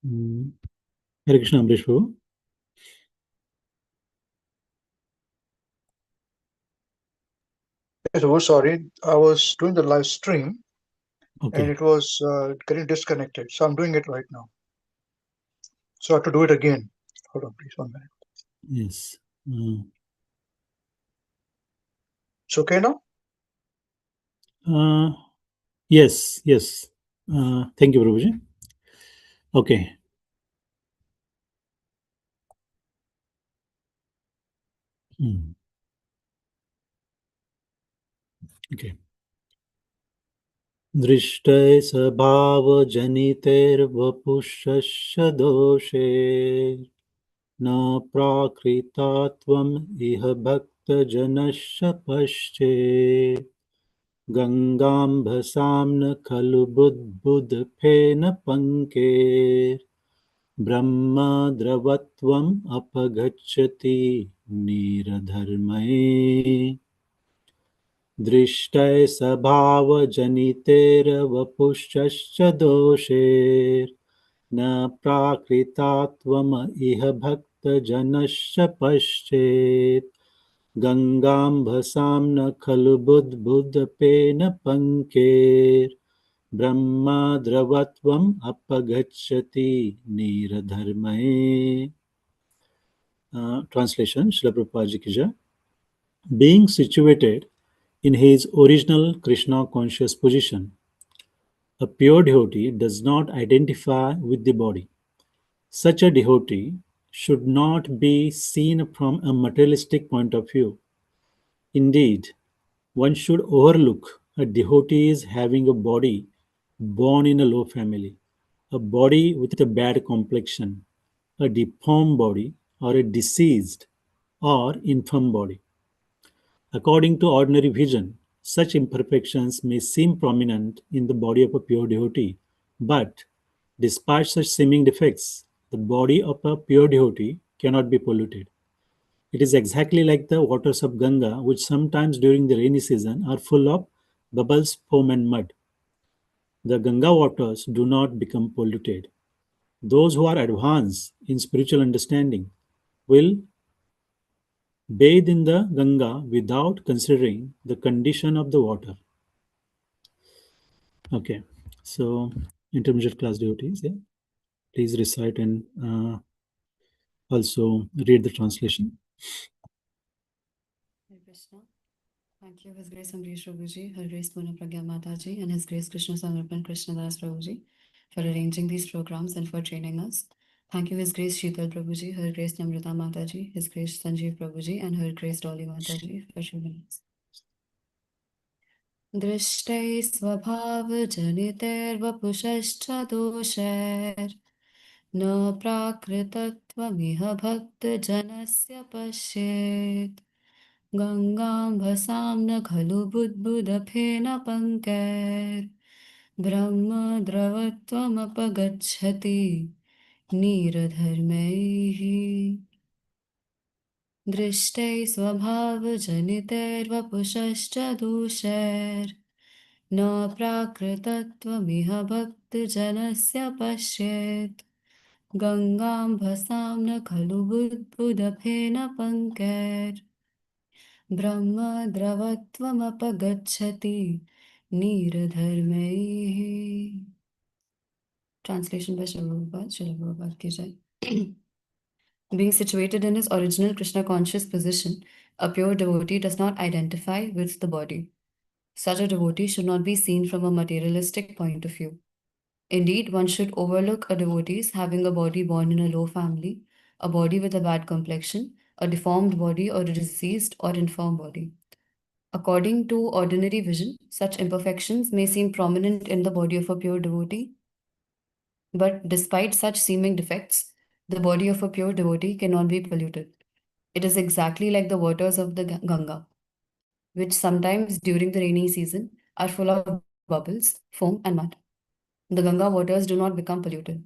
Hare Krishna, Amrish Prabhu. Yes, oh, sorry. I was doing the live stream and Okay. it was getting disconnected. So I'm doing it right now. So I have to do it again. Hold on, please, 1 minute. Yes. It's okay now? Yes. Yes. Thank you, Prabhuji. Okay. Okay. दृष्टै स्वभावजनितैर्वपुषस्य दोषे न प्राकृतात्वम् इह भक्तजनस्य पश्चेत् गङ्गाम्भसां न खलु बुद्बुदफेन पङ्केर् ब्रह्मद्रवत्वम् अपगच्छति निरधर्मये दृष्टै स्वभावजनितैर्वपुषश्च दोषैर्न प्राकृतात्वम् इह भक्तजनस्य पश्चेत् गङ्गाम्भसां न खलु बुद्बुदपेन पङ्केर् ब्रह्मद्रवत्वम् अपगच्छति निरधर्मये. Translation, Srila Prabhupada Ji ki jai. Being situated in his original Krishna conscious position, a pure devotee does not identify with the body. Such a devotee should not be seen from a materialistic point of view. Indeed, one should overlook a devotee as having a body born in a low family, a body with a bad complexion, a deformed body, or a diseased or infirm body. According to ordinary vision, such imperfections may seem prominent in the body of a pure devotee, but despite such seeming defects, the body of a pure devotee cannot be polluted. It is exactly like the waters of Ganga, which sometimes during the rainy season are full of bubbles, foam, and mud. The Ganga waters do not become polluted. Those who are advanced in spiritual understanding will bathe in the Ganga without considering the condition of the water. Okay, so intermediate class devotees, yeah, please recite and also read the translation. Hare Krishna. Thank you, His Grace Amrish Prabhuji, Her Grace Puna Pragya Mataji, and His Grace Krishna Samarpan Krishnadas Prabhuji for arranging these programs and for training us. Thank you, His Grace Shital Prabhuji, Her Grace Namrata Mataji, His Grace Sanjeev Prabhuji, and Her Grace Dolly Mataji for training us. दृष्टै स्वभावजनितैर्वपुषश्च दोषैर् न प्राकृतत्वमिह भक्तजनस्य पश्येत् गङ्गाम्भसां न खलु बुद्बुदफेन पङ्कैर्ब्रह्मद्रवत्वमपगच्छति नीरधर्मैः दृष्टै स्वभावजनितैर्वपुषश्च दोषैर् न प्राकृतत्वमिह भक्तजनस्य पश्येत् गङ्गाम्भसां न खलु बुद्बुदफेन पङ्कैर्ब्रह्मद्रवत्वमपगच्छति नीरधर्मैः. Translation by Srila Prabhupada ki jai. Being situated in his original Krishna conscious position, a pure devotee does not identify with the body. Such a devotee should not be seen from a materialistic point of view. Indeed, one should overlook a devotee having a body born in a low family, a body with a bad complexion, a deformed body, or a diseased or infirm body. According to ordinary vision, such imperfections may seem prominent in the body of a pure devotee, but despite such seeming defects, the body of a pure devotee cannot be polluted. It is exactly like the waters of the Ganga, which sometimes during the rainy season are full of bubbles, foam, and mud. The Ganga waters do not become polluted.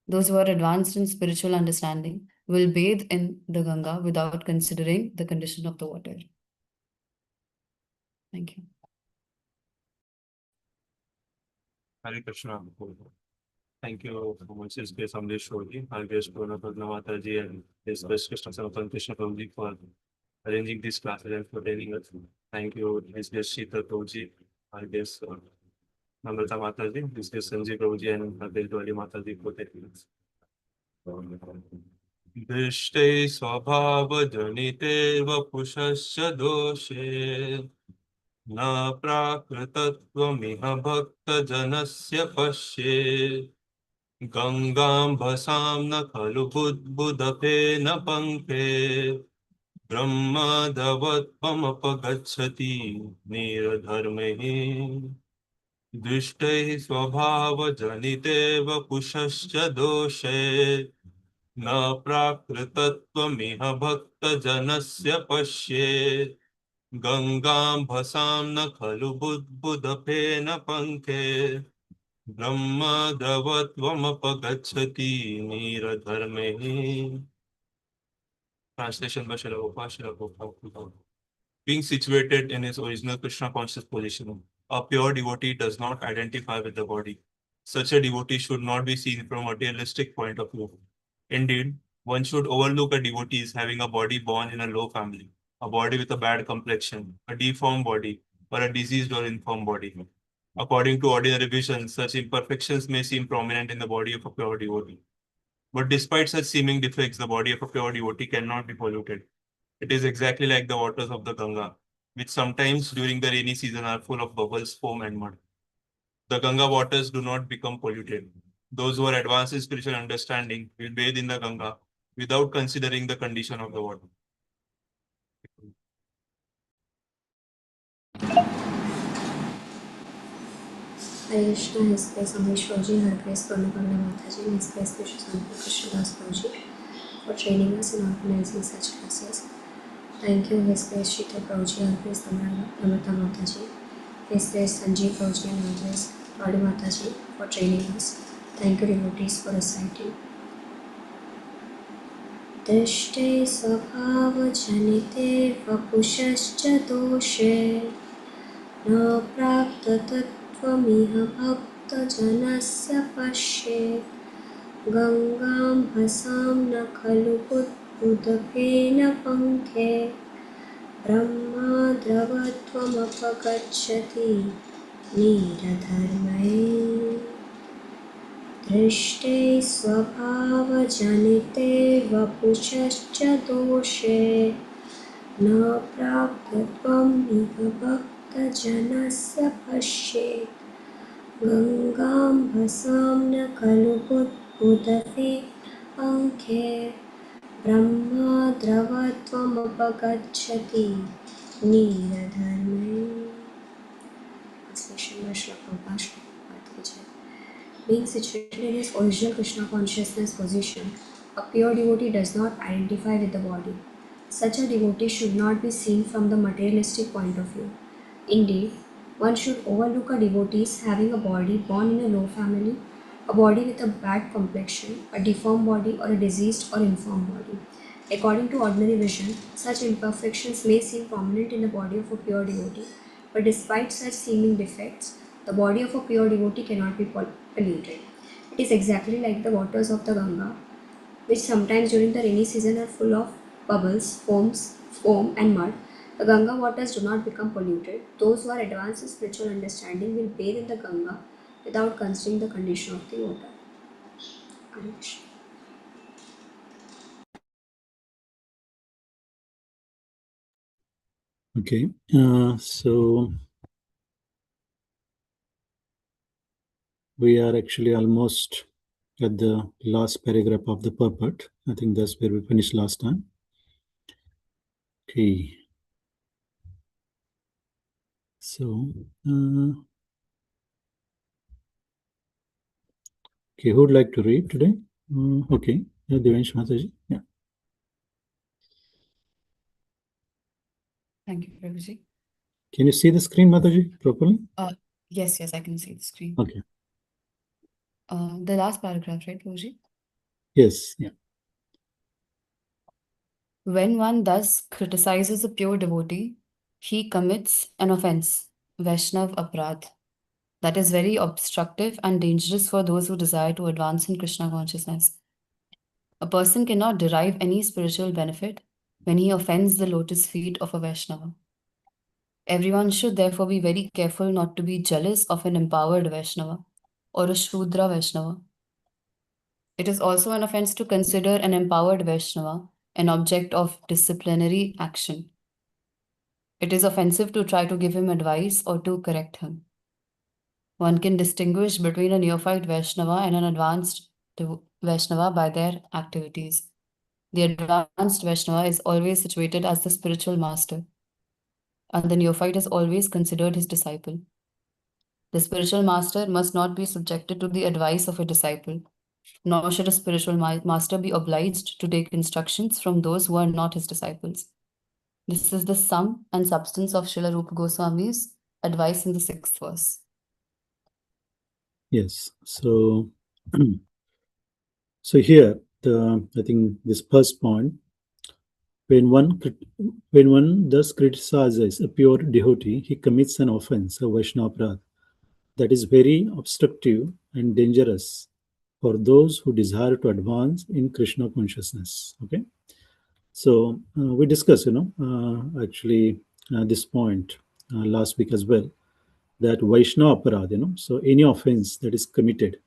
Those who are advanced in spiritual understanding will bathe in the Ganga without considering the condition of the water. Thank you. Hare Krishna. Thank you so much, His Grace Amrish Shorji, our guest Purna Mataji, and His Grace Krishna Sanatan Krishna Prabhuji for arranging these classes and for training us. Thank you, His Grace Shital Prabhuji, our guest Namrata Mataji, His Grace Sanjay Prabhuji, and our guest Dwali Mataji for training us. दृष्टे स्वभावजनिते वपुषश्च दोषे न प्राकृतत्वमिह भक्तजनस्य पश्ये गंगां भसां न खलु बुद्बुदफेन पंके ब्रह्मदवत्वमपगच्छति निरधर्मैः दृष्टैः स्वभावजनिते वपुषश्च दोषे न प्राकृतत्वमिह भक्तजनस्य पश्ये गंगां भसां न खलु बुद्बुदफेन पंके ब्रह्मद्रवत्वमपगच्छति निरधर्मैः. Translation by Srila Prabhupada. Being situated in his original Krishna conscious position, a pure devotee does not identify with the body. Such a devotee should not be seen from a materialistic point of view. Indeed, one should overlook a devotee as having a body born in a low family, a body with a bad complexion, a deformed body, or a diseased or infirm body. According to ordinary vision, such imperfections may seem prominent in the body of a pure devotee. But despite such seeming defects, the body of a pure devotee cannot be polluted. It is exactly like the waters of the Ganga, which sometimes during the rainy season are full of bubbles, foam, and mud. The Ganga waters do not become polluted. Those who are advanced in spiritual understanding will bathe in the Ganga without considering the condition of the water. Hare Krishna, His Grace Amreshwarji, Hare Grace Purnapurna Mataji, His Grace Krishna Das Prabhuji for training us in organizing such classes. Thank you, His Grace Shital Prabhuji, Hare Grace Namrata Mataji, His Grace Sanjeev Prabhuji, and Hare Grace Dwali Mataji for training us. Thank you, devotees, for reciting. दृष्टे स्वभावजनिते वपुषश्च दोषे न प्राप्ततत्त्वमिह भक्तजनस्य पश्येत् गंगां भसां न खलु बुद्बुदफेन पंखे ब्रह्मद्रवत्वमपगच्छति निरधर्मैः दृष्टे स्वभावजनिते वपुषश्च दोषे न प्राप्तत्वमिह भक्तजनस्य पश्येत् गंगां भसां न खलु बुद्बुदफेन पंखे ब्रह्मद्रवत्वमपगच्छति निरधर्मैः. Translation by Srila Prabhupada. Being situated in his original Krishna consciousness position, a pure devotee does not identify with the body. Such a devotee should not be seen from the materialistic point of view. Indeed, one should overlook a devotee having a body born in a low family, a body with a bad complexion, a deformed body, or a diseased or infirm body. According to ordinary vision, such imperfections may seem prominent in the body of a pure devotee, but despite such seeming defects, the body of a pure devotee cannot be polluted. It is exactly like the waters of the Ganga, which sometimes during the rainy season are full of bubbles, foam, and mud. The Ganga waters do not become polluted. Those who are advanced in spiritual understanding will bathe in the Ganga without considering the condition of the water. Hare Krishna. Okay, so we are actually almost at the last paragraph of the purport. I think that's where we finished last time. Okay. So, okay, who would like to read today? Okay, Devansh Mataji. Yeah. Thank you, Prabhuji. Can you see the screen, Mataji, properly? Yes, I can see the screen. Okay. The last paragraph, right, Prabhuji? Yes. Yeah. When one thus criticizes a pure devotee, he commits an offense, Vaishnav Aparadh. that is very obstructive and dangerous for those who desire to advance in Krishna consciousness. A person cannot derive any spiritual benefit when he offends the lotus feet of a Vaishnava. Everyone should therefore be very careful not to be jealous of an empowered Vaishnava or a Shudra Vaishnava. It is also an offense to consider an empowered Vaishnava an object of disciplinary action. It is offensive to try to give him advice or to correct him. One can distinguish between a neophyte Vaishnava and an advanced Vaishnava by their activities. The advanced Vaishnava is always situated as the spiritual master, and the neophyte is always considered his disciple. The spiritual master must not be subjected to the advice of a disciple, nor should a spiritual master be obliged to take instructions from those who are not his disciples. This is the sum and substance of Srila Rupa Goswami's advice in the 6th verse. Yes. So, so here, I think this first point, when one thus criticizes a pure devotee, he commits an offense, a Vaishnava, that is very obstructive and dangerous for those who desire to advance in Krishna consciousness. Okay. So we discussed, actually this point last week as well, that Vaishnava aparad, so any offense that is committed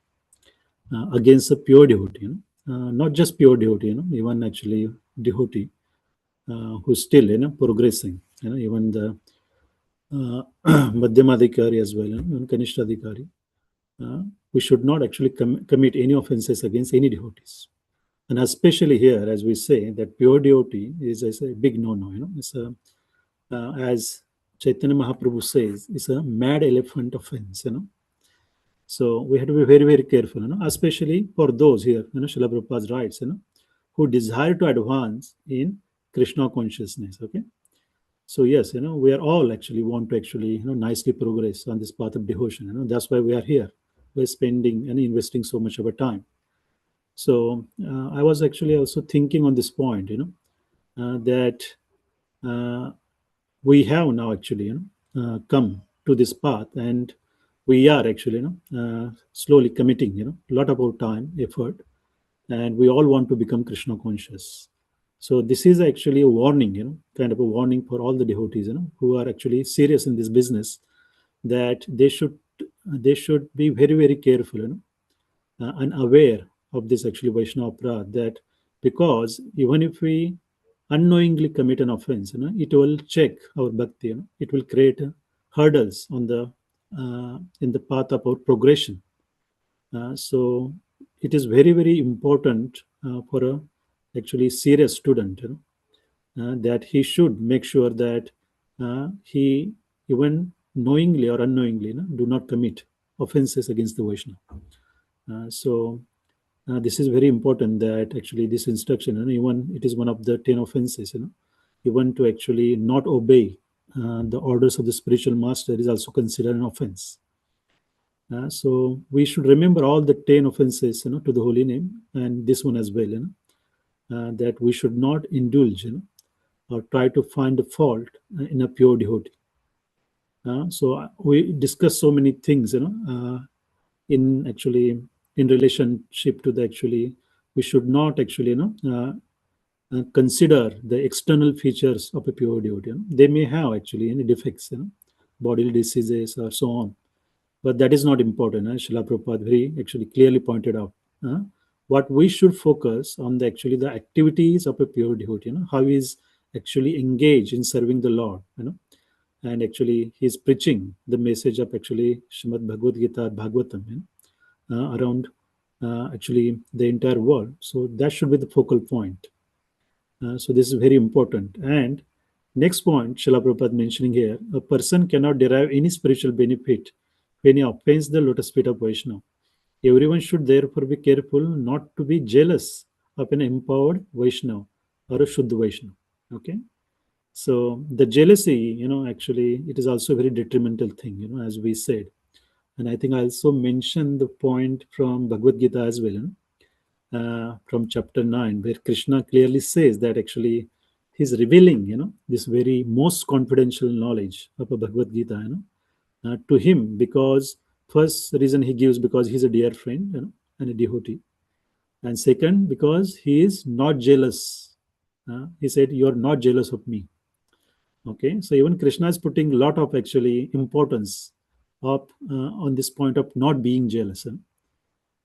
against a pure devotee, not just pure devotee, even actually devotee who's still, progressing, even the Madhyamadhikari as well, even Kanishthadhikari, we should not actually commit any offenses against any devotees. And especially here, as we say, that pure devotee is a big no-no. It's as Chaitanya Mahaprabhu says, it's a mad elephant offense. So we have to be very, very careful. Especially for those here, Srila Prabhupada writes, who desire to advance in Krishna consciousness. Okay. So yes, we are all actually want to actually nicely progress on this path of devotion. That's why we are here. We're spending and investing so much of our time. So I was actually also thinking on this point, that we have now actually come to this path, and we are actually slowly committing a lot of our time, effort, and we all want to become Krishna conscious. So this is actually a warning, kind of a warning for all the devotees, who are actually serious in this business, that they should be very, very careful, and aware of this actually Vaishnava Aparadha, that because even if we unknowingly commit an offense, it will check our bhakti, it will create hurdles on the in the path of our progression. So it is very, very important for a actually serious student, that he should make sure that he, even knowingly or unknowingly, do not commit offenses against the Vaishnava. So this is very important, that actually this instruction, even it is one of the 10 offenses, even to actually not obey the orders of the spiritual master is also considered an offense. So we should remember all the 10 offenses, to the holy name, and this one as well, that we should not indulge, or try to find a fault in a pure devotee. So we discussed so many things, in actually in relationship to the actually, we should not actually consider the external features of a pure devotee. They may have actually any defects, bodily diseases or so on, but that is not important. Srila Prabhupada very actually clearly pointed out what we should focus on, the actually the activities of a pure devotee, how he is actually engaged in serving the Lord, and actually he is preaching the message of actually Srimad Bhagavad Gita, Bhagavatam, around actually the entire world. So that should be the focal point. So this is very important. And next point, Srila Prabhupada mentioning here, a person cannot derive any spiritual benefit when he offends the lotus feet of Vaishnava. Everyone should therefore be careful not to be jealous of an empowered Vaishnava or a Shuddha Vaishnava. Okay. So the jealousy, actually, it is also a very detrimental thing, as we said. And I think I also mentioned the point from Bhagavad Gita as well, from chapter 9, where Krishna clearly says that actually he's revealing, this very most confidential knowledge of a Bhagavad Gita, to him, because First reason he gives, because he's a dear friend, and a devotee. And second, because he is not jealous. He said, "You are not jealous of me." Okay, so even Krishna is putting a lot of actually importance up on this point of not being jealous.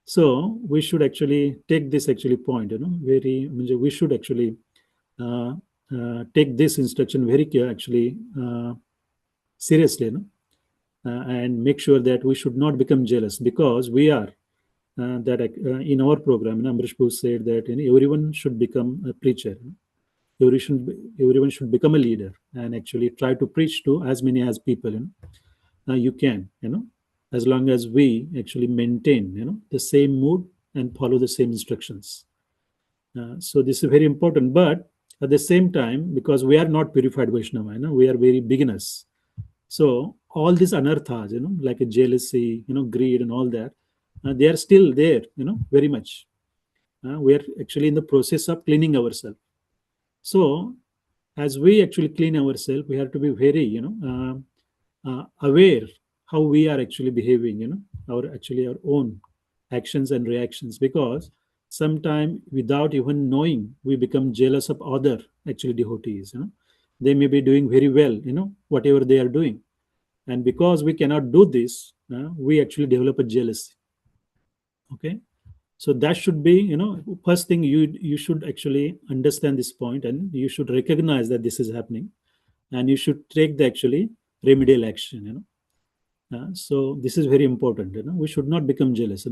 So we should actually take this actually point, we should actually uh, take this instruction very actually seriously, and make sure that we should not become jealous, because we are that in our program, Amrish Bose said that everyone should become a preacher. Everyone should become a leader and actually try to preach to as many as people you can, as long as we actually maintain the same mood and follow the same instructions. So this is very important. But at the same time, because we are not purified Vaishnava, we are very beginners. So all these anarthas, like a jealousy, greed and all that, they are still there, very much. We are actually in the process of cleaning ourselves. So as we actually clean ourselves, we have to be very, aware how we are actually behaving, our own actions and reactions, because sometime without even knowing, we become jealous of other actually devotees. They may be doing very well, whatever they are doing, and because we cannot do this, we actually develop a jealousy. Okay, so that should be, first thing, you should actually understand this point, and you should recognize that this is happening, and you should take the actually remedial action. So this is very important. We should not become jealous.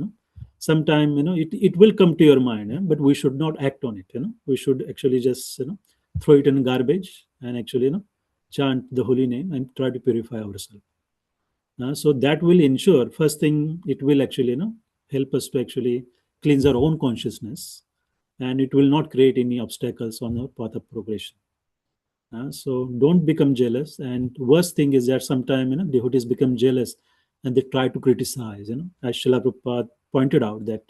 Sometime, it will come to your mind, but we should not act on it. We should actually just throw it in garbage and actually chant the holy name and try to purify ourselves. So that will ensure, first thing, it will actually help us to actually cleanse our own consciousness, and it will not create any obstacles on our path of progression. So don't become jealous. And worst thing is that sometimes devotees become jealous and they try to criticize. As Srila Prabhupada pointed out, that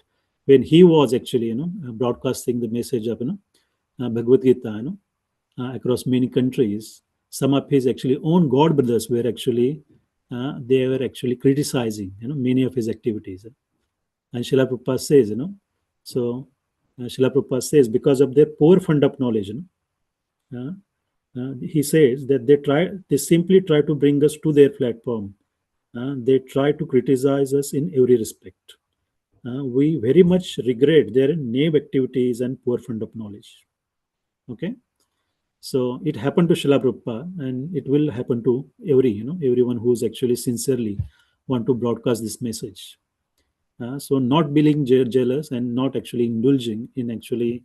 when he was actually broadcasting the message of Bhagavad Gita across many countries, some of his actually own god brothers were actually they were actually criticizing many of his activities. And Srila Prabhupada says, so Srila Prabhupada says, because of their poor fund of knowledge, he says that they simply try to bring us to their platform. They try to criticize us in every respect. We very much regret their naive activities and poor fund of knowledge. Okay, so it happened to Srila Prabhupada, and it will happen to everyone who's actually sincerely want to broadcast this message. So not being jealous and not actually indulging in actually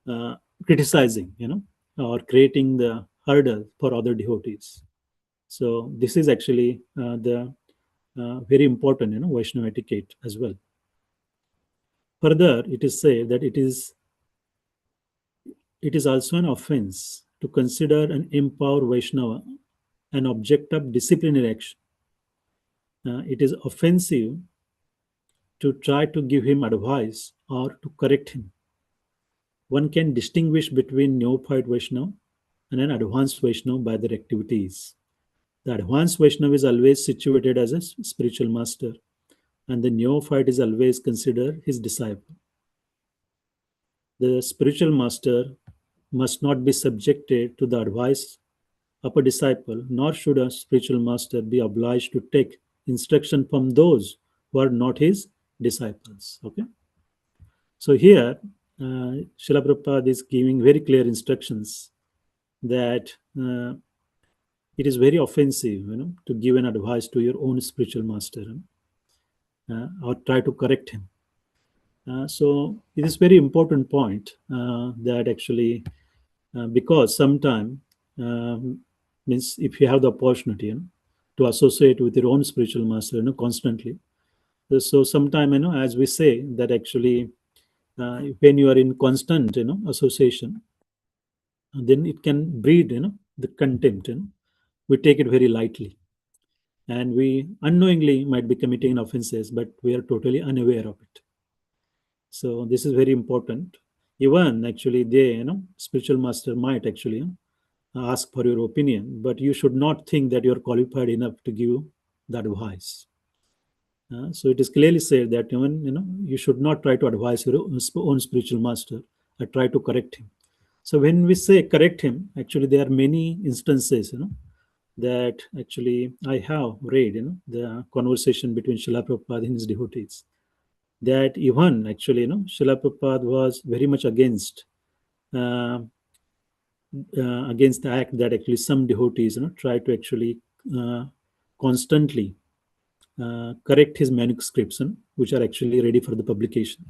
uh, criticizing, or creating the hurdle for other devotees. So this is actually the very important, Vaishnava etiquette as well. Further, it is said that it is also an offense to consider and empower Vaishnava an object of disciplinary action. It is offensive to try to give him advice or to correct him. One can distinguish between neophyte Vaishnava and an advanced Vaishnava by their activities. The advanced Vaishnava is always situated as a spiritual master, and the neophyte is always considered his disciple. The spiritual master must not be subjected to the advice of a disciple, nor should a spiritual master be obliged to take instruction from those who are not his disciples. Okay, so here Srila Prabhupada is giving very clear instructions that it is very offensive, to give an advice to your own spiritual master, or try to correct him. So it is very important point that actually, because sometime, means if you have the opportunity, to associate with your own spiritual master, constantly. So sometime, as we say that actually, when you are in constant, association, then it can breed, the contempt. We take it very lightly, and we unknowingly might be committing offenses, but we are totally unaware of it. So this is very important. Even actually, they, spiritual master might actually ask for your opinion, but you should not think that you are qualified enough to give that advice. So it is clearly said that even you should not try to advise your own spiritual master or try to correct him. So when we say correct him, actually there are many instances that actually I have read the conversation between Srila Prabhupada and his devotees, that even actually Srila Prabhupada was very much uh, against the act that actually some devotees try to actually uh, constantly correct his manuscripts, which are actually ready for the publication.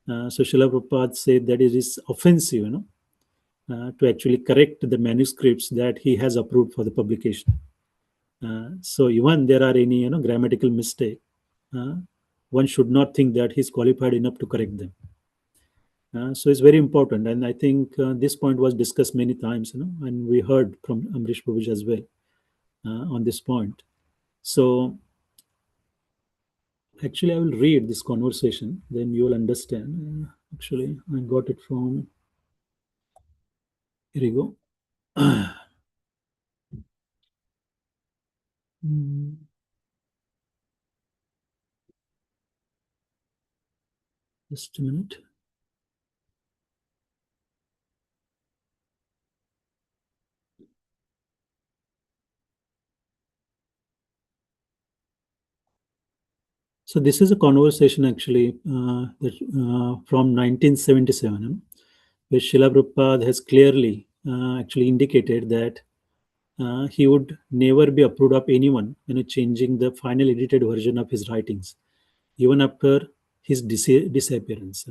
So Srila Prabhupada said that it is offensive, to actually correct the manuscripts that he has approved for the publication. So even there are any grammatical mistake, uh, one should not think that he's qualified enough to correct them. So it's very important, and I think this point was discussed many times, and we heard from Amrish Prabhuji as well on this point. So actually, I will read this conversation, then you will understand. Actually, I got it from. Here you go. Mm, just a minute. So this is a conversation actually from 1977, where Srila Prabhupada has clearly actually indicated that he would never be approved of anyone changing the final edited version of his writings, even after his disappearance.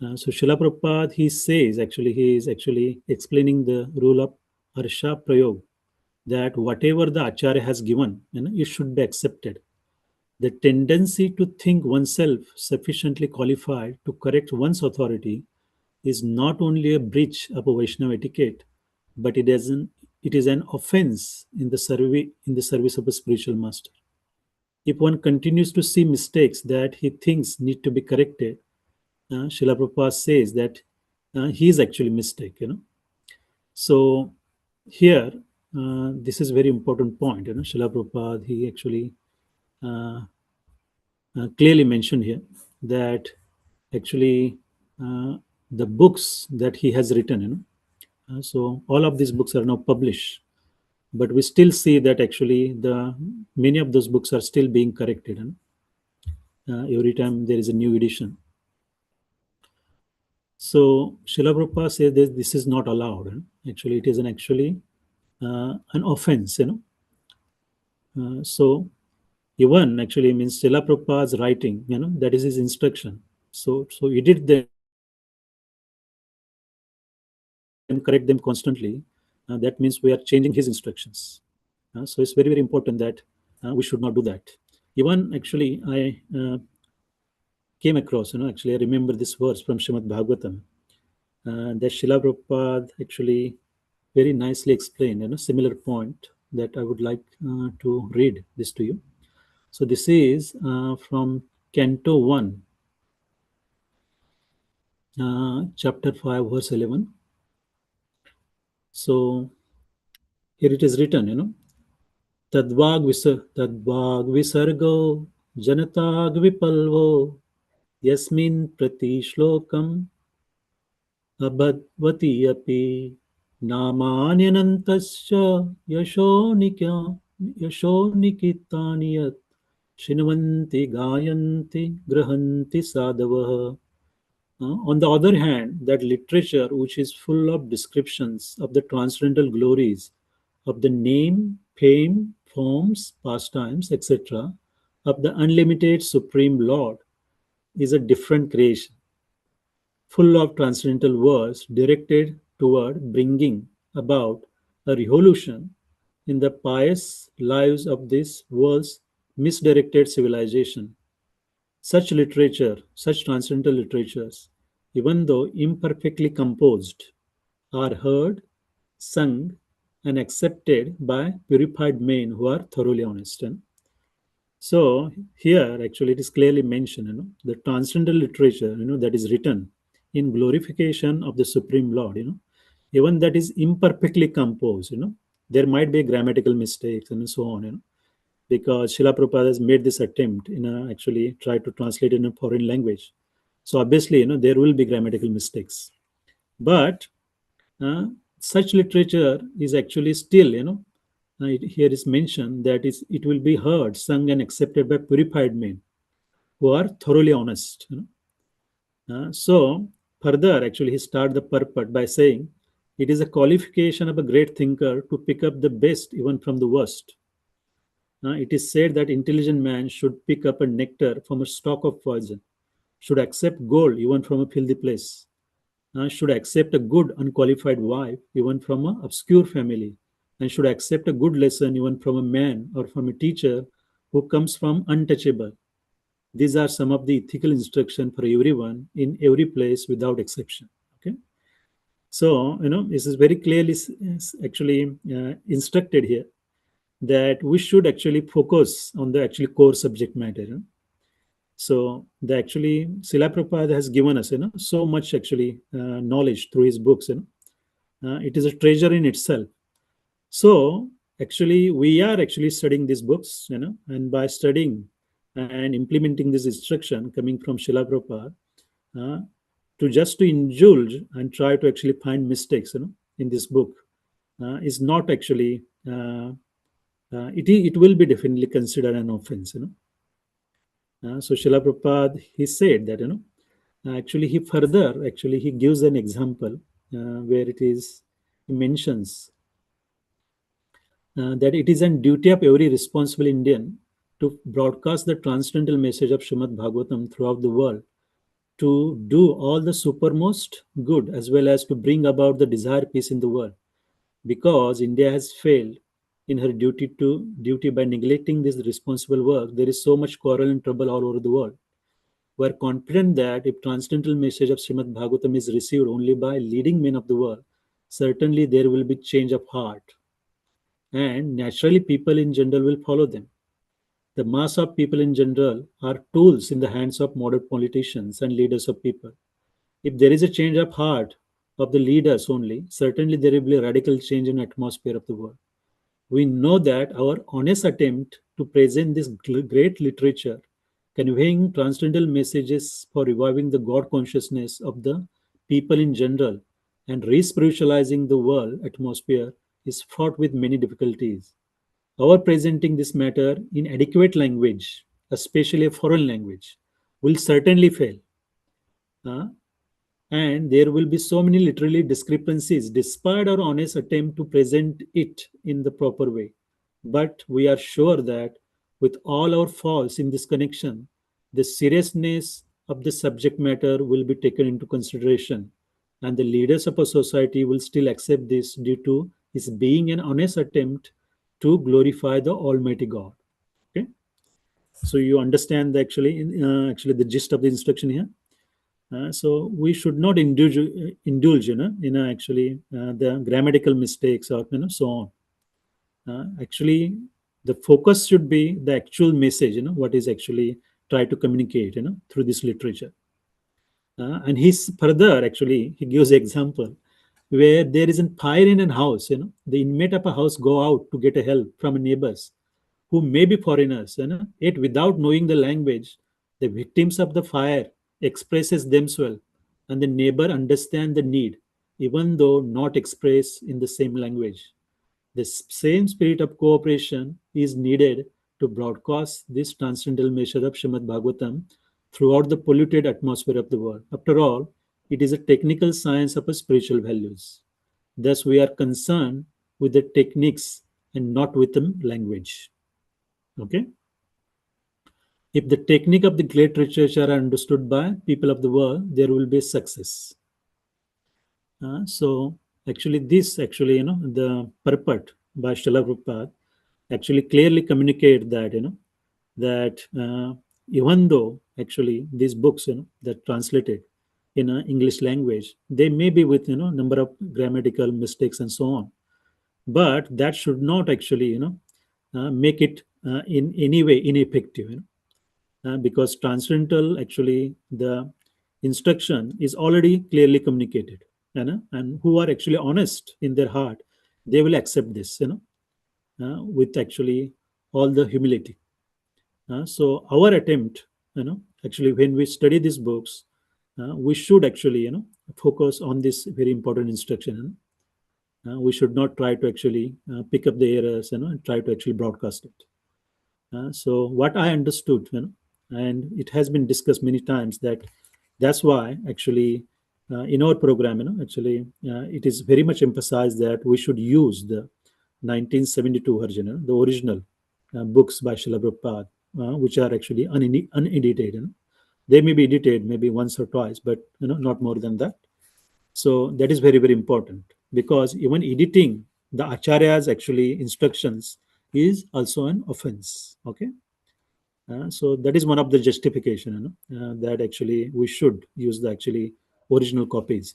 So Srila Prabhupada, he says, actually, he is actually explaining the rule of Harsha Prayog, that whatever the Acharya has given, it should be accepted. The tendency to think oneself sufficiently qualified to correct one's authority is not only a breach of a Vaishnava etiquette, but it is an offense in the service of a spiritual master. If one continues to see mistakes that he thinks need to be corrected, Srila Prabhupada says that he is actually mistake. So here, this is very important point. Srila Prabhupada, he actually uh, clearly mentioned here that actually the books that he has written, so all of these books are now published, but we still see that actually the many of those books are still being corrected, and every time there is a new edition. So Srila Prabhupada says that this is not allowed. Actually, it is an offense. So even actually means Srila Prabhupada's writing. That is his instruction. So edit them, correct them constantly. That means we are changing his instructions. So it's very very important that we should not do that. Even actually, I came across. Actually, I remember this verse from Srimad Bhagavatam. That Srila Prabhupada actually very nicely explained, similar point that I would like to read this to you. So this is from Canto 1, chapter 5, verse 11. So here it is written, tadvag visargo janatag vipalvo yasmin prati shlokam abhadvati api namanyanantasya yashonikya yashonikitanyat Shrinvanti Gayanti Grahanti Sadhavaha. On the other hand, that literature which is full of descriptions of the transcendental glories of the name, fame, forms, pastimes, etc., of the unlimited Supreme Lord is a different creation, full of transcendental words directed toward bringing about a revolution in the pious lives of this world's misdirected civilization. Such literature, such transcendental literatures, even though imperfectly composed, are heard, sung, and accepted by purified men who are thoroughly honest. And so here, actually, it is clearly mentioned, the transcendental literature, that is written in glorification of the Supreme Lord, even that is imperfectly composed, there might be grammatical mistakes and so on, because Srila Prabhupada has made this attempt, actually try to translate in a foreign language. So obviously, there will be grammatical mistakes. But such literature is actually still, here is mentioned that it will be heard, sung, and accepted by purified men who are thoroughly honest. So further, actually, he started the purport by saying, it is a qualification of a great thinker to pick up the best even from the worst. It is said that intelligent man should pick up a nectar from a stalk of poison, should accept gold even from a filthy place, should accept a good unqualified wife even from an obscure family, and should accept a good lesson even from a man or from a teacher who comes from untouchable. These are some of the ethical instruction for everyone in every place without exception. Okay, so this is very clearly actually instructed here that we should actually focus on the actually core subject matter. So the actually Srila Prabhupada has given us so much actually knowledge through his books. It is a treasure in itself. So actually we are actually studying these books, and by studying and implementing this instruction coming from Srila Prabhupada, to indulge and try to actually find mistakes in this book is not actually it will be definitely considered an offense. So Srila Prabhupada, he said that actually he further actually he gives an example where he mentions that it is a duty of every responsible Indian to broadcast the transcendental message of Srimad Bhagavatam throughout the world, to do all the supermost good as well as to bring about the desired peace in the world. Because India has failed in her duty by neglecting this responsible work, there is so much quarrel and trouble all over the world. We are confident that if transcendental message of Srimad Bhagavatam is received only by leading men of the world, certainly there will be change of heart, and naturally people in general will follow them. The mass of people in general are tools in the hands of modern politicians and leaders of people. If there is a change of heart of the leaders only, certainly there will be a radical change in atmosphere of the world. We know that our honest attempt to present this great literature, conveying transcendental messages for reviving the God consciousness of the people in general and re-spiritualizing the world atmosphere, is fraught with many difficulties. Our presenting this matter in adequate language, especially a foreign language, will certainly fail. Uh, and there will be so many literally discrepancies despite our honest attempt to present it in the proper way. But we are sure that with all our faults in this connection, the seriousness of the subject matter will be taken into consideration, and the leaders of a society will still accept this due to its being an honest attempt to glorify the Almighty God. Okay, so you understand actually the gist of the instruction here. So we should not indulge in actually the grammatical mistakes or so on. Actually, the focus should be the actual message. What is actually try to communicate. Through this literature. And he's further actually he gives example where there is a fire in a house. The inmate of a house go out to get a help from neighbors who may be foreigners, yet without knowing the language, the victims of the fire expresses themselves, and the neighbor understand the need, even though not expressed in the same language. The same spirit of cooperation is needed to broadcast this transcendental message of Srimad Bhagavatam throughout the polluted atmosphere of the world. After all, it is a technical science of a spiritual values. Thus, we are concerned with the techniques and not with the language. Okay, if the technique of the great literature are understood by people of the world, there will be success. So actually this actually the purport by Srila Prabhupada actually clearly communicate that that even though actually these books that translated in English language, they may be with number of grammatical mistakes and so on, but that should not actually make it in any way ineffective. Because transcendental actually the instruction is already clearly communicated, and who are actually honest in their heart, they will accept this with actually all the humility. So our attempt, actually when we study these books, we should actually, focus on this very important instruction. We should not try to actually pick up the errors, and try to actually broadcast it. So what I understood, and it has been discussed many times, that that's why actually in our program, actually it is very much emphasized that we should use the 1972 version, the original books by Srila Prabhupada, which are actually unedited. They may be edited maybe once or twice, but not more than that. So that is very, very important, because even editing the acharya's actually instructions is also an offense. Okay. So that is one of the justification, that actually we should use the actually original copies.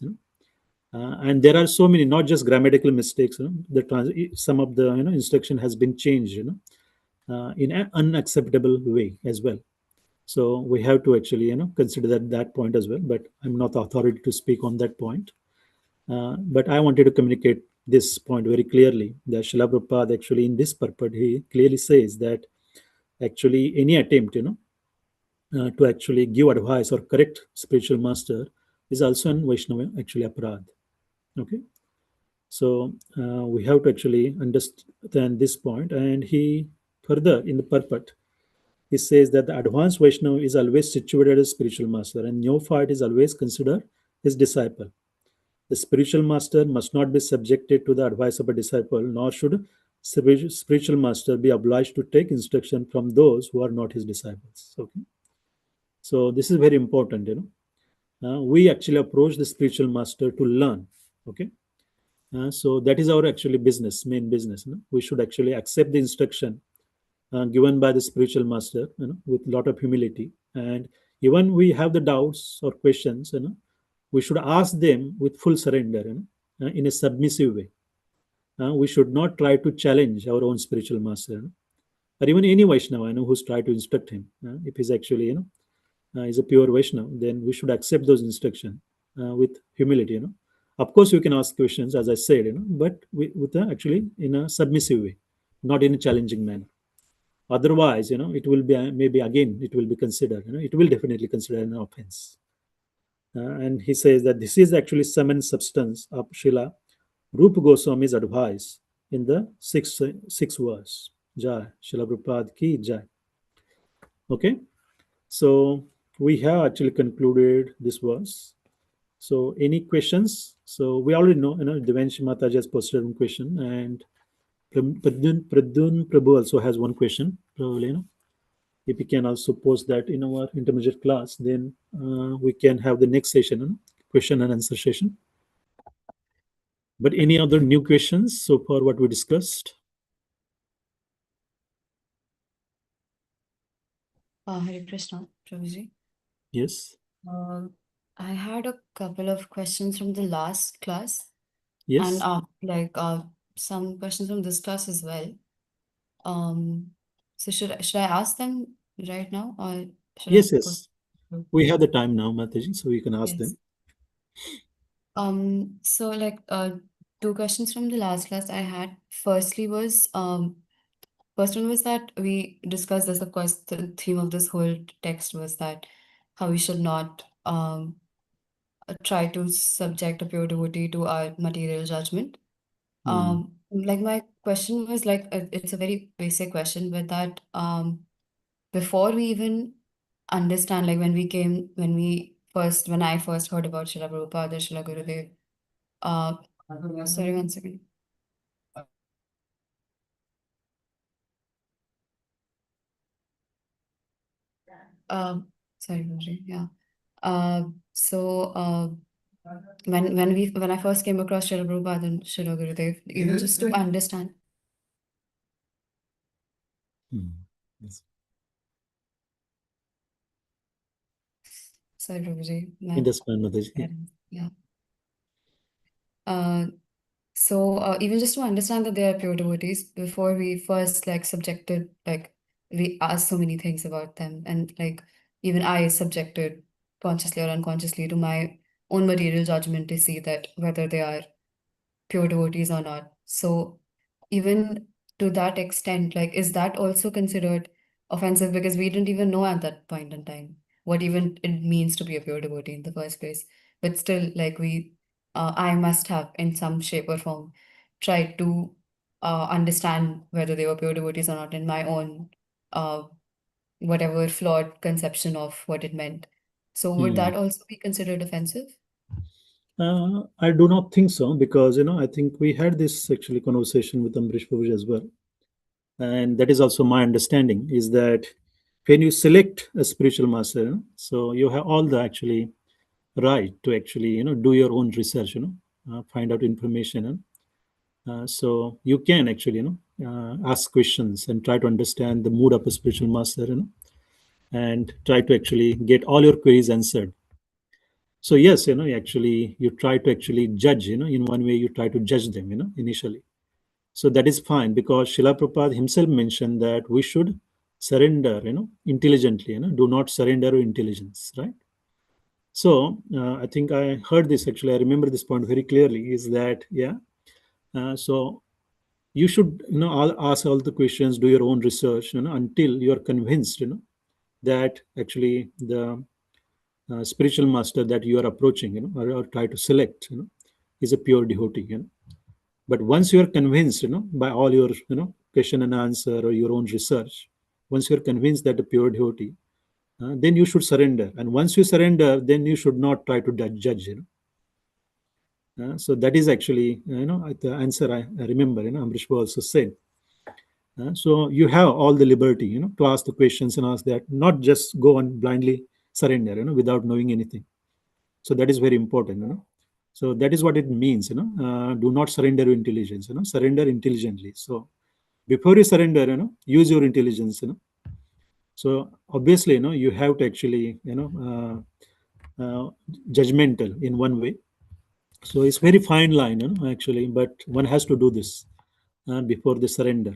And there are so many, not just grammatical mistakes. Some of the instruction has been changed, in an unacceptable way as well. So we have to actually consider that point as well. But I'm not the authority to speak on that point. But I wanted to communicate this point very clearly, that Srila Prabhupada actually in this purport, he clearly says that actually any attempt, to actually give advice or correct spiritual master is also an Vaishnava actually aparad. Okay. So we have to actually understand this point. And he further in the purport, he says that the advanced Vaishnava is always situated as spiritual master, and neophyte is always considered his disciple. The spiritual master must not be subjected to the advice of a disciple, nor should spiritual master be obliged to take instruction from those who are not his disciples. Okay. So this is very important. We actually approach the spiritual master to learn. Okay. So that is our actually main business. We should actually accept the instruction given by the spiritual master, with a lot of humility. And even we have the doubts or questions, we should ask them with full surrender, in a submissive way. We should not try to challenge our own spiritual master, or even any Vaishnava, who's tried to instruct him. If he's actually, is a pure Vaishnava, then we should accept those instructions with humility. Of course, you can ask questions, as I said, but with actually in a submissive way, not in a challenging manner. Otherwise, it will be maybe again it will be considered. It will definitely consider an offense. And he says that this is actually sum and substance of Srila Rupa Goswami's advice in the sixth verse. Jai Srila Prabhupada ki Jai. Okay, so we have actually concluded this verse. So any questions? So we already know, Devanshi Mataji has posted one question, and Pradyun Prabhu also has one question. Probably, if we can also post that in our intermediate class, then we can have the next session, question and answer session. But any other new questions so far what we discussed? Hare Krishna, Prabhuji. Yes. I had a couple of questions from the last class, Yes. and some questions from this class as well. So should I ask them right now, or should I Yes. post Yes. through? We have the time now, Mataji, so we can ask Yes. them. So two questions from the last class I had. First one was that we discussed this, of course, the theme of this whole text was that how we should not try to subject a pure devotee to our material judgment. Like my question was it's a very basic question, but that before we even understand, like when I first heard about Srila Prabhupada, Srila Gurudev, sorry, one second. Sorry, Guruji, yeah. So when I first came across Srila Prabhupada and Srila Gurudev, even just to understand. Yes. Sorry, Prabhuji. That's fine, Mataji. Yeah. So even just to understand that they are pure devotees, before we first we asked so many things about them, and even I subjected consciously or unconsciously to my own material judgment to see that whether they are pure devotees or not. So even to that extent, like, is that also considered offensive? Because we didn't even know at that point in time what even it means to be a pure devotee in the first place. But still, like, I must have, in some shape or form, tried to understand whether they were pure devotees or not in my own, uh, whatever flawed conception of what it meant. So, would that also be considered offensive? I do not think so, because I think we had this actually conversation with Amrish Prabhuji as well, and that is also my understanding, is that when you select a spiritual master, so you have all the actually right to actually do your own research, find out information, so you can actually ask questions and try to understand the mood of a spiritual master, and try to actually get all your queries answered. So yes, actually you try to actually judge, in one way you try to judge them, initially. So that is fine, because Srila Prabhupada himself mentioned that we should surrender, intelligently, do not surrender your intelligence, right? So I think I heard this, actually I remember this point very clearly, is that so you should ask all the questions, do your own research, until you are convinced, that actually the spiritual master that you are approaching, or try to select, is a pure devotee, But once you are convinced, by all your, question and answer or your own research, once you are convinced that a pure devotee, then you should surrender. And once you surrender, then you should not try to judge, so that is actually, the answer I remember, Amrish also said. So you have all the liberty, to ask the questions and ask that, not just go and blindly surrender, without knowing anything. So that is very important, So that is what it means, do not surrender your intelligence, surrender intelligently. So before you surrender, use your intelligence, So obviously, you have to actually, judgmental in one way. So it's very fine line, actually, but one has to do this before the surrender.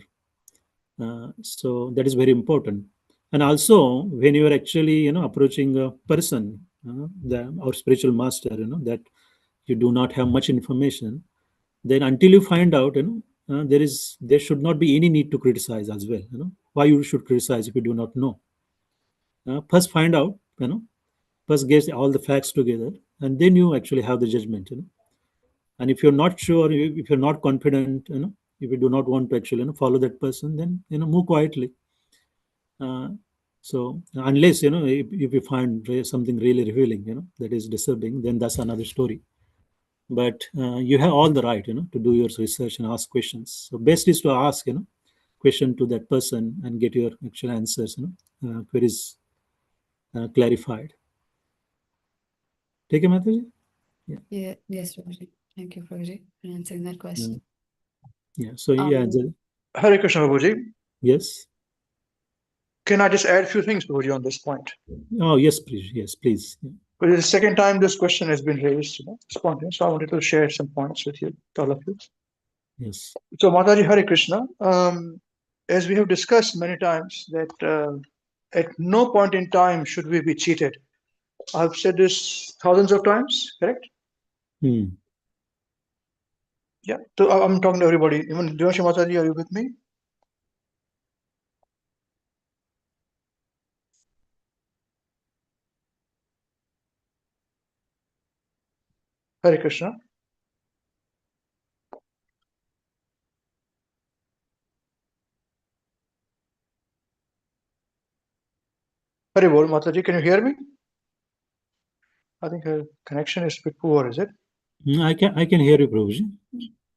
So that is very important. And also, when you are actually, approaching a person, or spiritual master, that you do not have much information, then until you find out, there should not be any need to criticize as well. Why you should criticize if you do not know? First find out, first get all the facts together, and then you actually have the judgment. And if you're not sure, if you're not confident, if you do not want to actually follow that person, then move quietly. So unless if you find something really revealing, that is disturbing, then that's another story. But you have all the right, to do your research and ask questions. So best is to ask, question to that person and get your actual answers, queries clarified. Take a message. Yeah, yes, Prabhuji. Thank you, Prabhuji, for answering that question. Yeah. So yeah. Hare Krishna, Prabhuji. Yes. Can I just add a few things, Prabhuji, on this point? Oh yes, please. Yes, please. Yeah. Because it's the second time this question has been raised, spontaneous. So I wanted to share some points with you, all of you. Yes. So Mataji, Hare Krishna. As we have discussed many times, that at no point in time should we be cheated. I've said this thousands of times, correct? Yeah. So I'm talking to everybody. Even Devanshu Mataji, are you with me? Hare Krishna. Hare Bol, Mataji, can you hear me? I think her connection is a bit poor, is it? I can hear you, Prabhuji.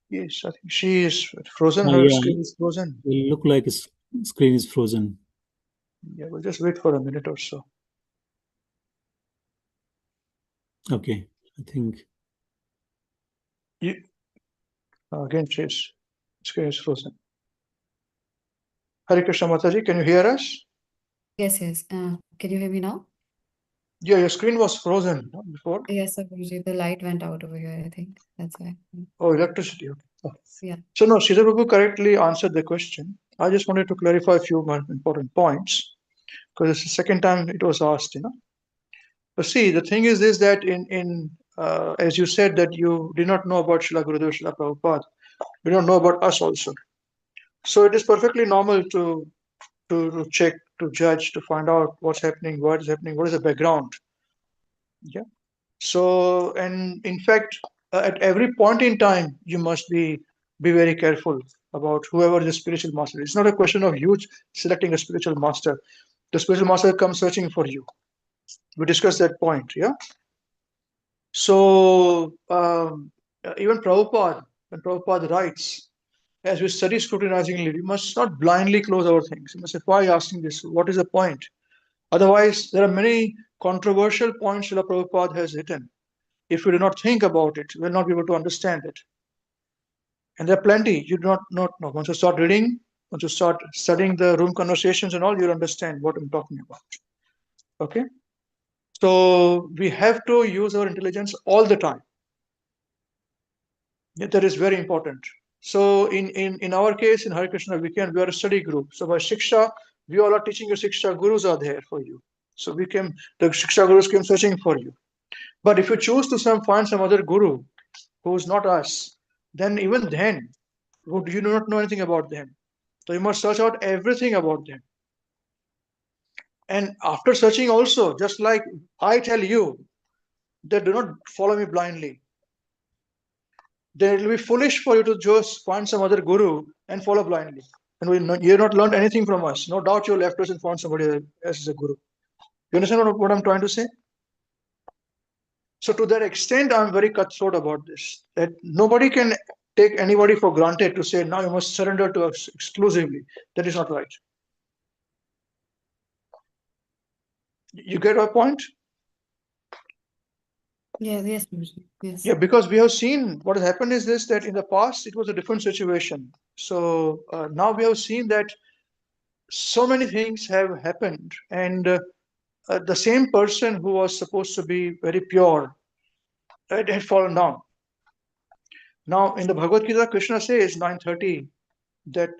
Yes, I think she is frozen. Oh, Her yeah. screen is frozen. It look like his screen is frozen. Yeah, we'll just wait for a minute or so. Okay, I think. Again, she's screen is frozen. Hare Krishna Mataji, can you hear us? Yes, yes. Can you hear me now? Yeah, your screen was frozen before. Yes, Prabhuji. The light went out over here, I think. That's why. Oh, electricity. Okay. Oh. Yeah. So no, Sridhar Prabhu correctly answered the question. I just wanted to clarify a few more important points because it's the second time it was asked. But see, the thing is this, that in as you said that you did not know about Srila Gurudev, Srila Prabhupada, you don't know about us also. So it is perfectly normal to check, to judge, to find out what's happening, what is happening, what is the background. Yeah. So, and in fact, at every point in time, you must be very careful about whoever the spiritual master is. It's not a question of you selecting a spiritual master. The spiritual master comes searching for you. We discussed that point. Yeah. So even Prabhupada, when Prabhupada writes, as we study scrutinizingly, we must not blindly close our things. We must say, why are you asking this? What is the point? Otherwise, there are many controversial points Srila Prabhupada has written. If we do not think about it, we will not be able to understand it. And there are plenty. You do not know. Once you start reading, once you start studying the room conversations and all, you'll understand what I'm talking about. Okay? So we have to use our intelligence all the time. Yeah, that is very important. So in our case, in Hare Krishna WECAN, we are a study group. So by Shiksha, we all are teaching you Shiksha Gurus are there for you. So the Shiksha Gurus came searching for you. But if you choose to find some other guru who is not us, then even then, you do not know anything about them. So you must search out everything about them. And after searching also, just like I tell you, that do not follow me blindly. Then it will be foolish for you to just find some other guru and follow blindly. And you have not learned anything from us. No doubt you left us and found somebody else as a guru. You understand what I'm trying to say? So to that extent, I'm very cutthroat about this. That nobody can take anybody for granted to say, now you must surrender to us exclusively. That is not right. You get my point? Yes, Guruji. Yes. Yeah, because we have seen what has happened is this, that in the past it was a different situation. So now we have seen that so many things have happened, and the same person who was supposed to be very pure, it had fallen down. Now in the Bhagavad Gita, Krishna says 9:30 that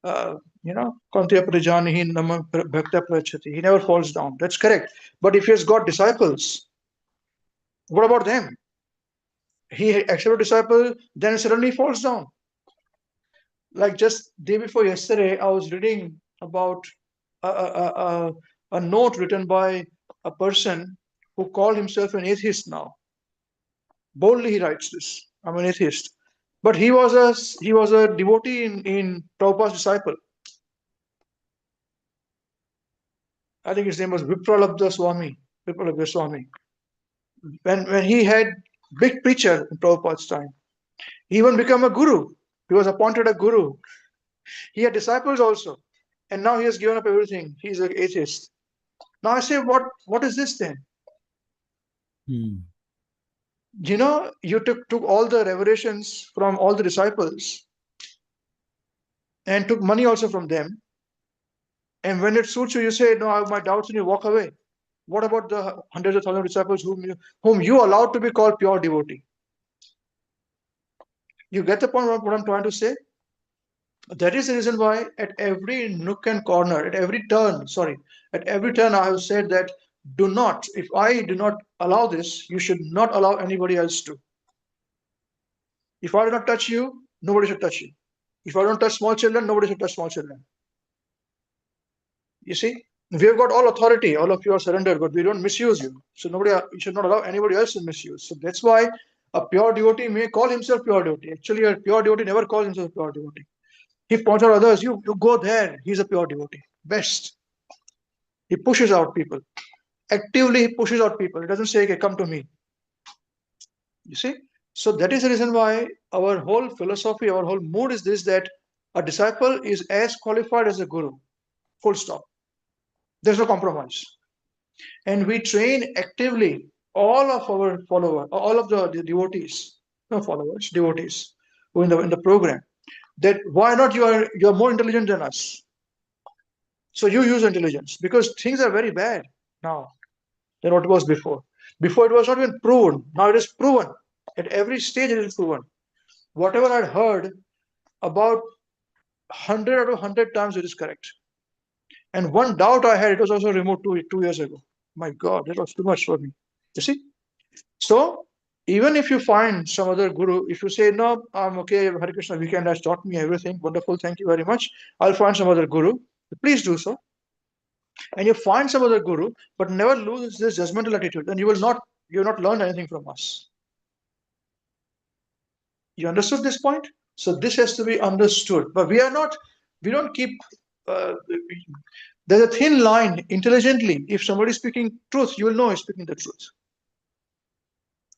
Kantiya Prijanihi Nama Bhakta Prachati. He never falls down. That's correct. But if he has got disciples, what about them? He accepted a disciple, then suddenly falls down. Like just day before yesterday, I was reading about a note written by a person who called himself an atheist now. Boldly he writes this, I'm an atheist. But he was a devotee in Prabhupada's disciple. I think his name was Vipralabdha Swami. Vipralabdha Swami. When he had big preacher in Prabhupada's time, he even became a guru. He was appointed a guru. He had disciples also. And now he has given up everything. He's an atheist. Now I say, what is this then? You took all the revelations from all the disciples and took money also from them. And when it suits you, you say, no, I have my doubts, and you walk away. What about the hundreds of thousands of disciples whom you allowed to be called pure devotee? You get the point of what I'm trying to say? That is the reason why at every nook and corner, at every turn I have said that if I do not allow this, you should not allow anybody else to. If I do not touch you, nobody should touch you. If I don't touch small children, nobody should touch small children. You see, we have got all authority, all of you are surrendered, but we don't misuse you. So you should not allow anybody else to misuse. So that's why a pure devotee may call himself pure devotee. Actually, a pure devotee never calls himself pure devotee. He points out others, you go there, he's a pure devotee. Best. He pushes out people. Actively he pushes out people. He doesn't say, okay, come to me. You see? So that is the reason why our whole philosophy, our whole mood is this, that a disciple is as qualified as a guru. Full stop. There's no compromise. And we train actively all of our followers, all of the devotees, no followers, devotees, who in the program, that why not you are more intelligent than us. So you use intelligence, because things are very bad now than what it was before. Before it was not even proven. Now it is proven. At every stage it is proven. Whatever I'd heard, about 100 out of 100 times it is correct. And one doubt I had, it was also removed 2 years ago. My God, that was too much for me. You see? So Even if you find some other guru, if you say, no, I'm okay, Hare Krishna WECAN has taught me everything, wonderful, thank you very much, I'll find some other guru, please do so. And you find some other guru, but never lose this judgmental attitude, then you've not learned anything from us. You understood this point? So this has to be understood. But we don't keep, there's a thin line intelligently. If somebody is speaking truth, you will know he's speaking the truth.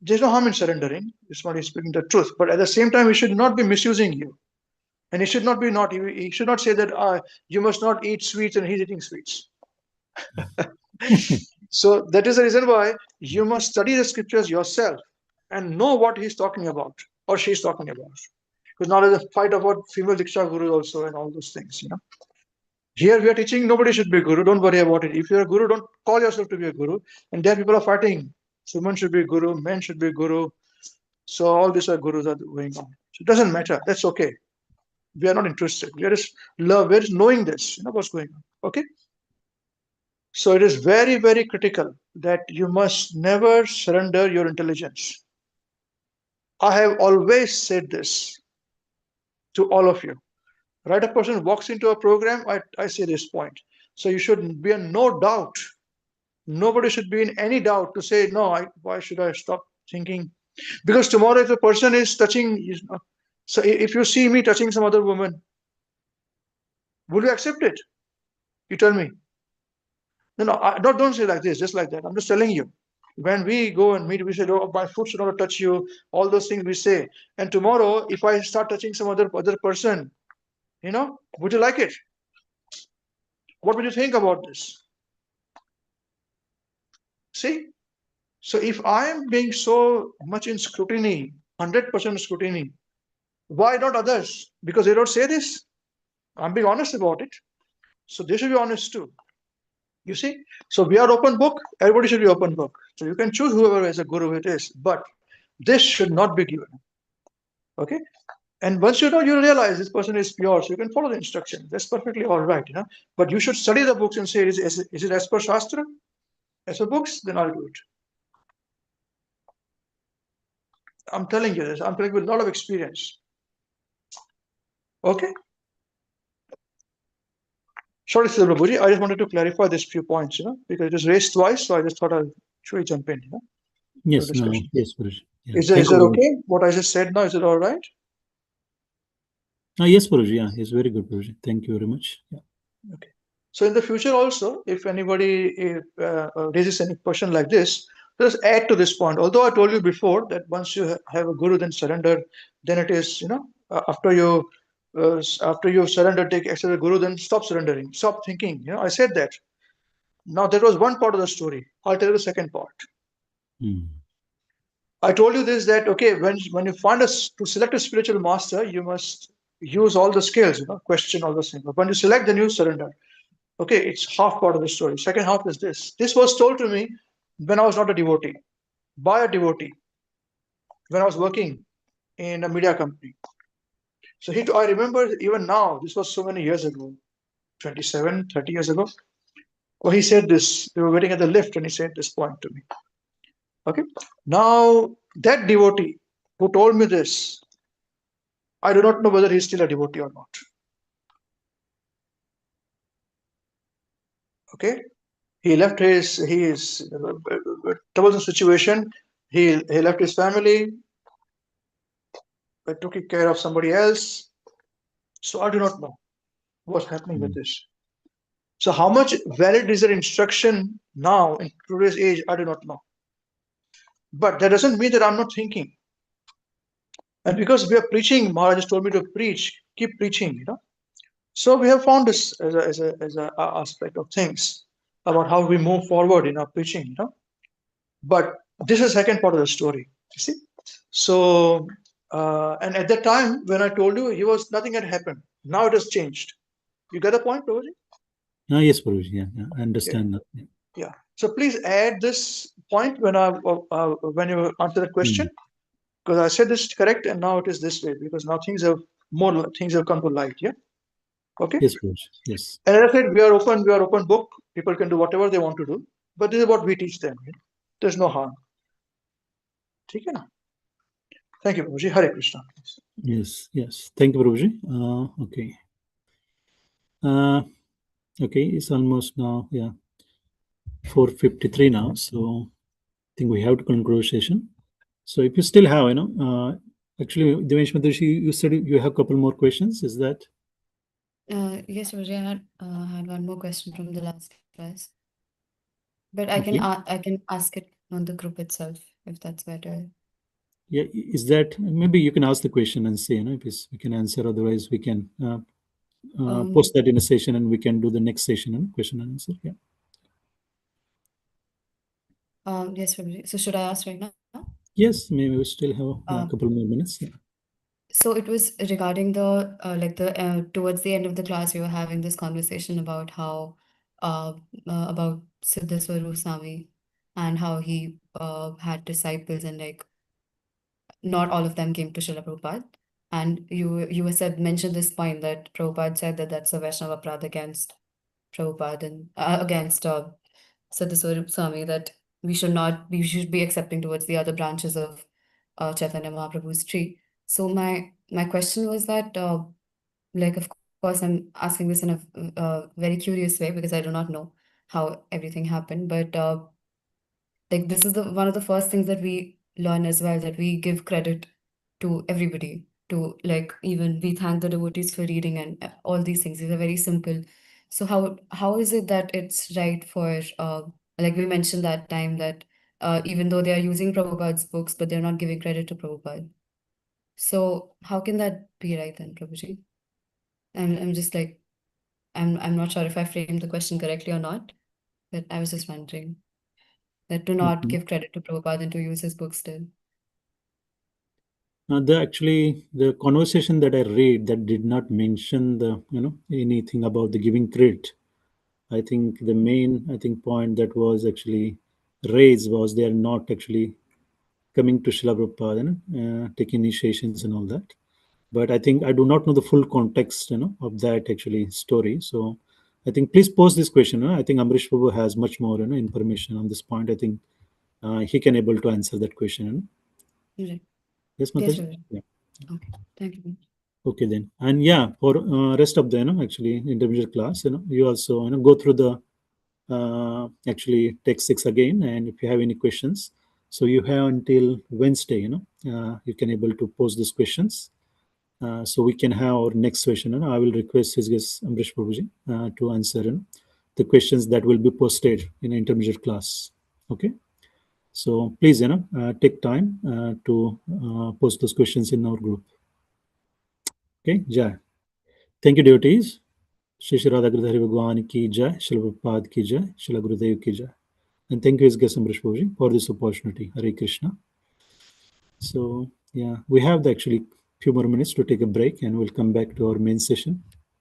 There's no harm in surrendering if somebody is speaking the truth. But at the same time, he should not be misusing you. And he should not he should not say that you must not eat sweets and he's eating sweets. So that is the reason why you must study the scriptures yourself and know what he's talking about or she's talking about. Because now there's a fight about female Diksha Guru also and all those things, Here we are teaching nobody should be a guru. Don't worry about it. If you're a guru, don't call yourself to be a guru. And there people are fighting. Women should be guru, men should be guru. So all these are gurus are going on. So it doesn't matter. That's okay. We are not interested. We are just knowing this, what's going on. Okay. So it is very, very critical that you must never surrender your intelligence. I have always said this to all of you. Right? A person walks into a program, I say this point. So you should be in no doubt. Nobody should be in any doubt to say, no, why should I stop thinking? Because tomorrow if a person is touching, so if you see me touching some other woman, will you accept it? You tell me. No, don't say like this, just like that. I'm just telling you. When we go and meet, we say, oh, my foot should not touch you. All those things we say. And tomorrow, if I start touching some other person, would you like it? What would you think about this? See? So if I am being so much in scrutiny, 100% scrutiny, why not others? Because they don't say this. I'm being honest about it. So they should be honest too. You see? So we are open book. Everybody should be open book. So you can choose whoever is a guru it is. But this should not be given. Okay? And once you realize this person is pure, so you can follow the instruction. That's perfectly all right. But you should study the books and say, is it as per Shastra? As per books? Then I'll do it. I'm telling you this. I'm telling you with a lot of experience. Okay? Sorry, Sir Prabhuji, I just wanted to clarify this few points, because it was raised twice, so I just thought I'll truly jump in, Yes, no, yes, Guruji. Yeah. Is that okay? What I just said now, is it all right? Yes, Guruji. Yeah, it's very good, Guruji. Thank you very much. Yeah. Okay. So in the future also, if anybody raises any question like this, just add to this point. Although I told you before that once you have a guru, then surrender. Then it is, after you surrender, take accept the guru, then stop surrendering, stop thinking. I said that. Now that was one part of the story. I'll tell you the second part. I told you this, that okay, when you find to select a spiritual master, you must use all the skills, question all those things. But when you select, then you surrender. Okay, it's half part of the story. Second half is this. This was told to me when I was not a devotee, by a devotee, when I was working in a media company. So I remember even now, this was so many years ago, 27, 30 years ago. Well, he said this, we were waiting at the lift and he said this point to me. Okay, now that devotee who told me this, I do not know whether he's still a devotee or not. Okay, he left his troublesome situation. He left his family, took care of somebody else. So I do not know what's happening with this. So how much valid is their instruction now in today's age? I do not know. But that doesn't mean that I'm not thinking. And because we are preaching, Maharaj just told me to preach, keep preaching, So we have found this as a aspect of things about how we move forward in our preaching, But this is the second part of the story, you see. So, and at that time when I told you, nothing had happened. Now it has changed. You get the point, Prabhuji? Yes, Guruji. Yeah, I understand that. Yeah. So please add this point when you answer the question, because I said this correct, and now it is this way because now things have come to light. Yeah. Okay. Yes, Guruji. Yes. And as I said, we are open book. People can do whatever they want to do, but this is what we teach them. There's no harm. Okay, na? Thank you, Prabhuji. Hare Krishna. Yes, yes. Thank you, Prabhuji. Okay. Okay, it's almost now, yeah, 4:53 now. So I think we have to conclude session. So if you still have, actually, Devesh Matashi, you said you have a couple more questions. Is that? Yes, Roger, I had one more question from the last class, but I Okay. can ask it on the group itself if that's better. Yeah, is that maybe you can ask the question and say, if we can answer. Otherwise, we can post that in a session and we can do the next session and question and answer. Yeah. Yes, Roger. So should I ask right now? Yes, maybe we still have a couple more minutes. Yeah. So it was regarding the towards the end of the class, we were having this conversation about how about Siddhaswarup Swami and how he had disciples and like not all of them came to Srila Prabhupada. And you were said mentioned this point that Prabhupada said that that's a Vaishnava Prad against Prabhupada and against Siddhaswarup Swami, that we should be accepting towards the other branches of Chaitanya Mahaprabhu's tree. So my question was that like of course I'm asking this in a very curious way because I do not know how everything happened, but like this is the one of the first things that we learn as well, that we give credit to everybody, to like even we thank the devotees for reading and all these things. These are very simple. So how is it that it's right for like we mentioned that time that even though they are using Prabhupada's books, but they're not giving credit to Prabhupada. So how can that be right then, Prabhuji? I'm just like I'm not sure if I framed the question correctly or not, but I was just wondering that to not Mhm. give credit to Prabhupada and to use his book still. The conversation that I read that did not mention the anything about the giving credit. I think the main point that was actually raised was they are not actually coming to Srila Prabhupada and taking initiations and all that. But I think I do not know the full context of that actually story. So I think please pose this question. I think Amrish Prabhu has much more information on this point. I think he can able to answer that question. Right. Yes, Yes, Mataji? sure. Yeah. Okay. Thank you. Okay then. And yeah, for rest of the actually intermediate class, you also go through the actually text 6 again, and if you have any questions, so you have until Wednesday, you can able to pose these questions, so we can have our next session, and I will request his guest Amrish Prabhuji to answer the questions that will be posted in intermediate class. Okay, so please take time to post those questions in our group. Okay, Jai. Thank you, devotees. Shri Shri Radha Giridhari Bhagwan ki jai, Shri Prabhupada ki jai, Shri Gurudev ki jai. And thank you, His Guest Amrish Prabhuji, for this opportunity. Hare Krishna. So, yeah, we have actually few more minutes to take a break and we'll come back to our main session.